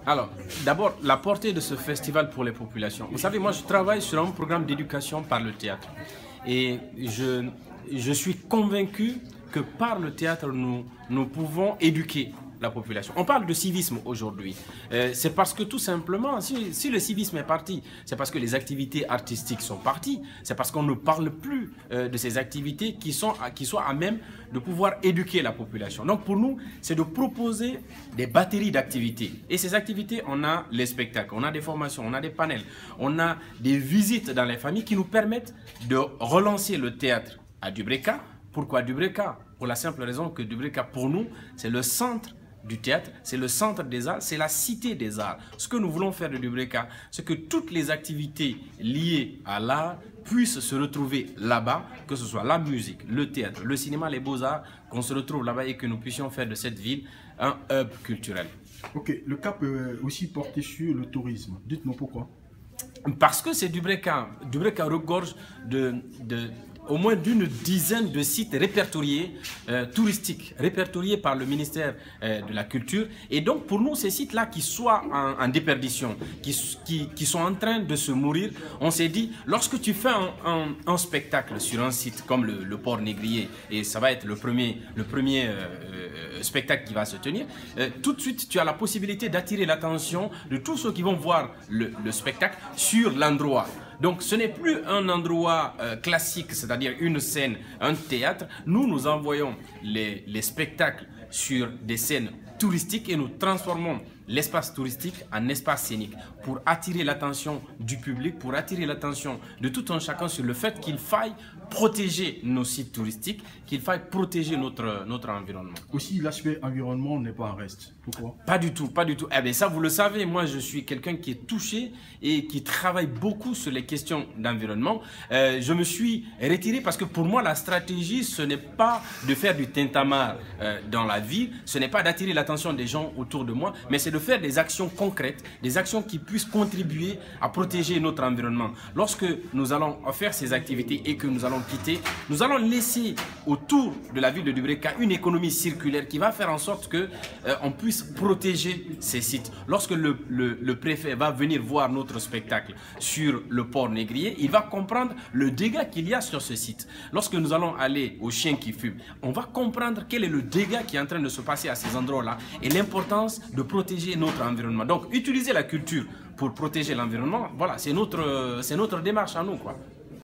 Alors, d'abord, la portée de ce festival pour les populations. Vous savez, moi, je travaille sur un programme d'éducation par le théâtre. Et je suis convaincu que par le théâtre, nous pouvons éduquer la population. On parle de civisme aujourd'hui. C'est parce que tout simplement, si le civisme est parti, c'est parce que les activités artistiques sont parties. C'est parce qu'on ne parle plus de ces activités qui soient à même de pouvoir éduquer la population. Donc pour nous, c'est de proposer des batteries d'activités. Et ces activités, on a les spectacles, on a des formations, on a des panels, on a des visites dans les familles qui nous permettent de relancer le théâtre à Dubreka. Pourquoi Dubreka? Pour la simple raison que Dubreka, pour nous, c'est le centre du théâtre, c'est le centre des arts, c'est la cité des arts. Ce que nous voulons faire de Dubreka, c'est que toutes les activités liées à l'art puissent se retrouver là-bas, que ce soit la musique, le théâtre, le cinéma, les beaux-arts, qu'on se retrouve là-bas et que nous puissions faire de cette ville un hub culturel. Ok, le cap est aussi porté sur le tourisme. Dites-nous pourquoi. Parce que c'est Dubreka. Dubreka regorge au moins d'une dizaine de sites répertoriés touristiques, répertoriés par le ministère de la Culture. Et donc pour nous, ces sites-là qui soient en déperdition, qui sont en train de se mourir, on s'est dit, lorsque tu fais un spectacle sur un site comme le Port Négrier, et ça va être le premier spectacle qui va se tenir, tout de suite tu as la possibilité d'attirer l'attention de tous ceux qui vont voir le spectacle sur l'endroit. Donc ce n'est plus un endroit classique, c'est-à-dire une scène, un théâtre. Nous envoyons les spectacles sur des scènes touristiques et nous transformons l'espace touristique en espace scénique pour attirer l'attention du public, pour attirer l'attention de tout un chacun sur le fait qu'il faille protéger nos sites touristiques, qu'il faille protéger notre environnement. Aussi, l'aspect environnement n'est pas en reste. Pourquoi? Pas du tout, pas du tout. Eh bien ça, vous le savez, moi je suis quelqu'un qui est touché et qui travaille beaucoup sur les questions d'environnement. Je me suis retiré parce que pour moi, la stratégie, ce n'est pas de faire du tintamarre dans la ville, ce n'est pas d'attirer l'attention des gens autour de moi, mais c'est de faire des actions concrètes, des actions qui puissent contribuer à protéger notre environnement. Lorsque nous allons faire ces activités et que nous allons quitter, nous allons laisser autour de la ville de Dubreka une économie circulaire qui va faire en sorte que on puisse protéger ces sites. Lorsque le préfet va venir voir notre spectacle sur le Port Négrier, il va comprendre le dégât qu'il y a sur ce site. Lorsque nous allons aller au Chien qui fume, on va comprendre quel est le dégât qui est en train de se passer à ces endroits-là et l'importance de protéger notre environnement. Donc, utiliser la culture pour protéger l'environnement, voilà, c'est notre démarche à nous, quoi.